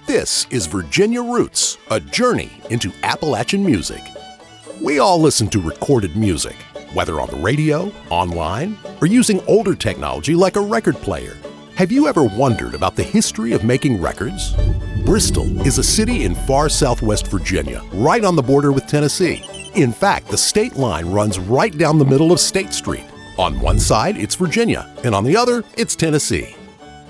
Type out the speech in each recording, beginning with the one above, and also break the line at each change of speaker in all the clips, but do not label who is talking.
This is Virginia Roots, a journey into Appalachian music. We all listen to recorded music, whether on the radio, online, or using older technology like a record player. Have you ever wondered about the history of making records? Bristol is a city in far southwest Virginia, right on the border with Tennessee. In fact, the state line runs right down the middle of State Street. On one side, it's Virginia, and on the other, it's Tennessee.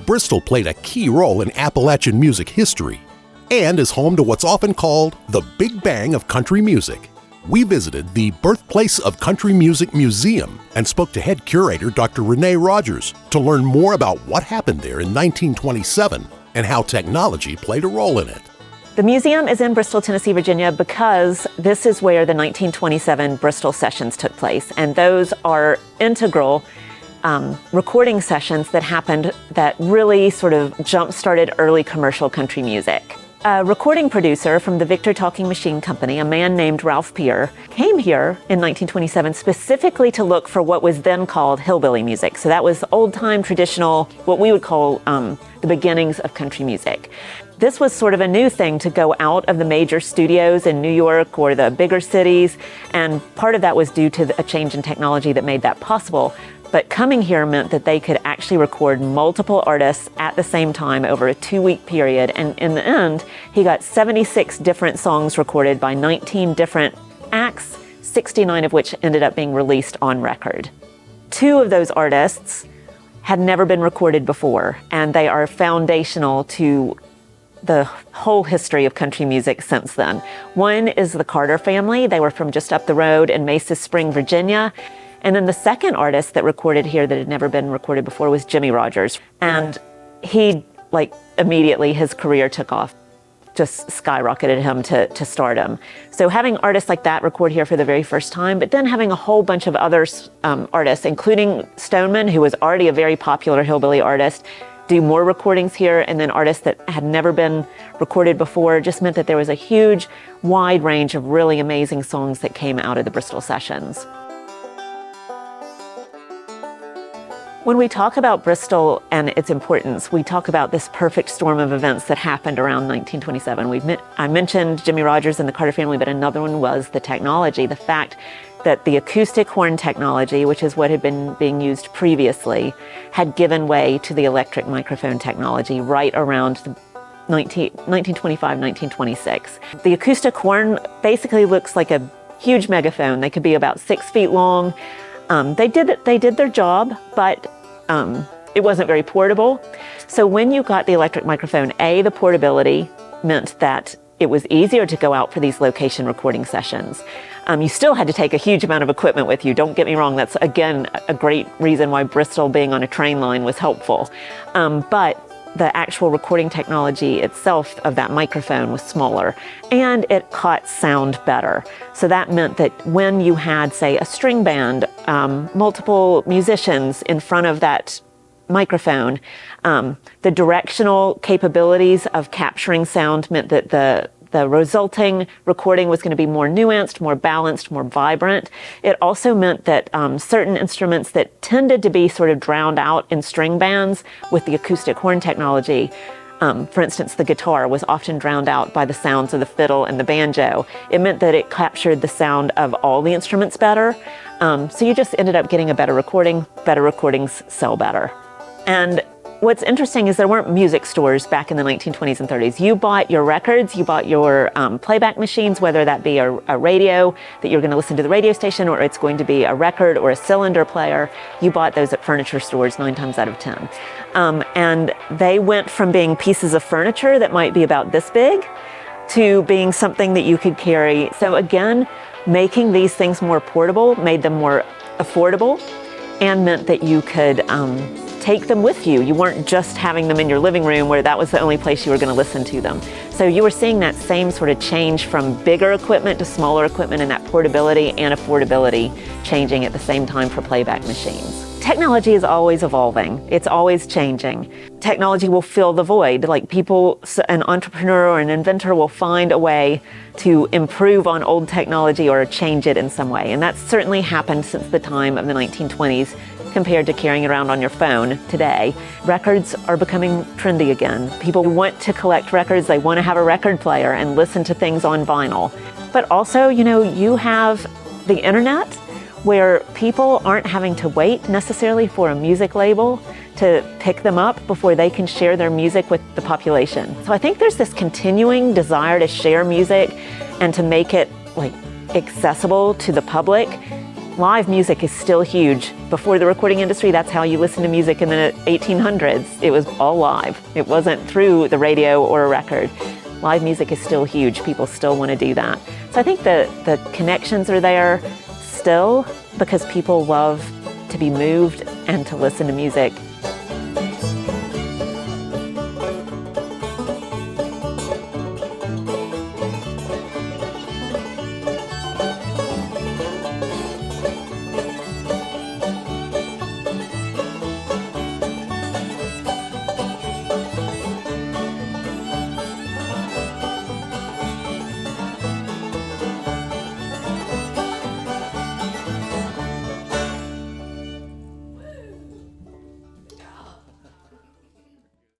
Bristol played a key role in Appalachian music history and is home to what's often called the Big Bang of country music. We visited the Birthplace of Country Music Museum and spoke to head curator Dr. Renee Rogers to learn more about what happened there in 1927 and how technology played a role in it.
The museum is in Bristol, Tennessee, Virginia, because this is where the 1927 Bristol Sessions took place, and those are integral recording sessions that happened that really sort of jump-started early commercial country music. A recording producer from the Victor Talking Machine Company, a man named Ralph Peer, came here in 1927 specifically to look for what was then called hillbilly music. So that was old-time traditional, what we would call the beginnings of country music. This was sort of a new thing to go out of the major studios in New York or the bigger cities, and part of that was due to a change in technology that made that possible. But coming here meant that they could actually record multiple artists at the same time over a 2-week period. And in the end, he got 76 different songs recorded by 19 different acts, 69 of which ended up being released on record. 2 of those artists had never been recorded before, and they are foundational to the whole history of country music since then. One is the Carter family. They were from just up the road in Mesa Spring, Virginia. And then the second artist that recorded here that had never been recorded before was Jimmie Rodgers. And he, immediately his career took off, just skyrocketed him to stardom. So having artists like that record here for the very first time, but then having a whole bunch of other artists, including Stoneman, who was already a very popular hillbilly artist, do more recordings here, and then artists that had never been recorded before, just meant that there was a huge, wide range of really amazing songs that came out of the Bristol Sessions. When we talk about Bristol and its importance, we talk about this perfect storm of events that happened around 1927. I mentioned Jimmie Rodgers and the Carter family, but another one was the technology, the fact that the acoustic horn technology, which is what had been being used previously, had given way to the electric microphone technology right around 1925, 1926. The acoustic horn basically looks like a huge megaphone. They could be about 6 feet long. They did their job, but it wasn't very portable. So when you got the electric microphone, the portability meant that it was easier to go out for these location recording sessions. You still had to take a huge amount of equipment with you. Don't get me wrong, that's again a great reason why Bristol being on a train line was helpful. But the actual recording technology itself of that microphone was smaller, and it caught sound better. So that meant that when you had, say, a string band, multiple musicians in front of that microphone, the directional capabilities of capturing sound meant that the resulting recording was going to be more nuanced, more balanced, more vibrant. It also meant that certain instruments that tended to be sort of drowned out in string bands with the acoustic horn technology, for instance, the guitar was often drowned out by the sounds of the fiddle and the banjo. It meant that it captured the sound of all the instruments better. So you just ended up getting a better recording. Better recordings sell better. And what's interesting is there weren't music stores back in the 1920s and 30s. You bought your records, you bought your playback machines, whether that be a radio that you're going to listen to the radio station, or it's going to be a record or a cylinder player. You bought those at furniture stores 9 times out of 10. And they went from being pieces of furniture that might be about this big to being something that you could carry. So again, making these things more portable made them more affordable and meant that you could take them with you. You weren't just having them in your living room where that was the only place you were going to listen to them. So you were seeing that same sort of change from bigger equipment to smaller equipment, and that portability and affordability changing at the same time for playback machines. Technology is always evolving. It's always changing. Technology will fill the void. Like an entrepreneur or an inventor will find a way to improve on old technology or change it in some way. And that's certainly happened since the time of the 1920s compared to carrying around on your phone today. Records are becoming trendy again. People want to collect records. They want to have a record player and listen to things on vinyl. But also, you have the internet, where people aren't having to wait necessarily for a music label to pick them up before they can share their music with the population. So I think there's this continuing desire to share music and to make it accessible to the public. Live music is still huge. Before the recording industry, that's how you listen to music in the 1800s. It was all live. It wasn't through the radio or a record. Live music is still huge. People still want to do that. So I think the connections are there still, because people love to be moved and to listen to music